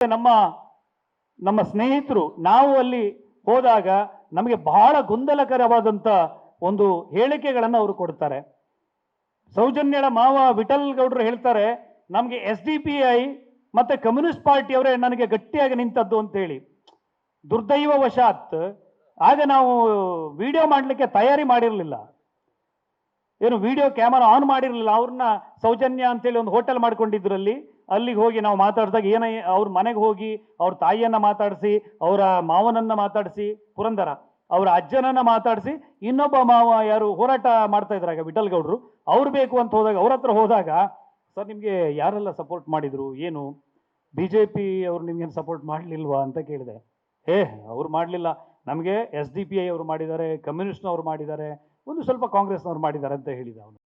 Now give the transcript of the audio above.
ನಮ್ಮ ನಮ್ಮ ಸ್ನೇಹಿತರು ನಾವು ಅಲ್ಲಿ ಹೋದಾಗ ನಮಗೆ ಬಹಳ ಗೊಂದಲಕರವಾದಂಥ ಒಂದು ಹೇಳಿಕೆಗಳನ್ನು ಅವರು ಕೊಡ್ತಾರೆ. ಸೌಜನ್ಯಳ ಮಾವ ವಿಠಲ್ ಗೌಡರು ಹೇಳ್ತಾರೆ, ನಮಗೆ SDPI ಮತ್ತೆ ಕಮ್ಯುನಿಸ್ಟ್ ಪಾರ್ಟಿಯವರೇ ನನಗೆ ಗಟ್ಟಿಯಾಗಿ ನಿಂತದ್ದು ಅಂತೇಳಿ. ದುರ್ದೈವವಶಾತ್ ಆಗ ನಾವು ವಿಡಿಯೋ ಮಾಡಲಿಕ್ಕೆ ತಯಾರಿ ಮಾಡಿರಲಿಲ್ಲ, ಏನು ವಿಡಿಯೋ ಕ್ಯಾಮರಾ ಆನ್ ಮಾಡಿರಲಿಲ್ಲ. ಅವ್ರನ್ನ ಸೌಜನ್ಯ ಅಂತೇಳಿ ಒಂದು ಹೋಟೆಲ್ ಮಾಡ್ಕೊಂಡಿದ್ರಲ್ಲಿ ಅಲ್ಲಿಗೆ ಹೋಗಿ ನಾವು ಮಾತಾಡಿದಾಗ ಅವ್ರ ಮನೆಗೆ ಹೋಗಿ ಅವ್ರ ತಾಯಿಯನ್ನ ಮಾತಾಡಿಸಿ, ಅವರ ಮಾವನನ್ನ ಮಾತಾಡಿಸಿ, ಪುರಂದರ ಅವರ ಅಜ್ಜನನ್ನ ಮಾತಾಡಿಸಿ, ಇನ್ನೊಬ್ಬ ಮಾವ ಯಾರು ಹೋರಾಟ ಮಾಡ್ತಾ ಇದ್ರಾಗ ವಿಠಲ್ ಗೌಡರು, ಅವ್ರು ಬೇಕು ಅಂತ ಹೋದಾಗ ಅವ್ರ ಹತ್ರ ಹೋದಾಗ, ಸರ್ ನಿಮಗೆ ಯಾರೆಲ್ಲ ಸಪೋರ್ಟ್ ಮಾಡಿದ್ರು, ಏನು BJP ಅವ್ರು ನಿಮ್ಗೇನು ಸಪೋರ್ಟ್ ಮಾಡಲಿಲ್ವಾ ಅಂತ ಕೇಳಿದೆ. ಅವ್ರು ಮಾಡಲಿಲ್ಲ, ನಮಗೆ SDPI ಅವರು ಮಾಡಿದ್ದಾರೆ, ಕಮ್ಯುನಿಸ್ಟ್ನವ್ರು ಮಾಡಿದ್ದಾರೆ, ಒಂದು ಸ್ವಲ್ಪ ಕಾಂಗ್ರೆಸ್ನವ್ರು ಮಾಡಿದ್ದಾರೆ ಅಂತ ಹೇಳಿದ ಅವನು.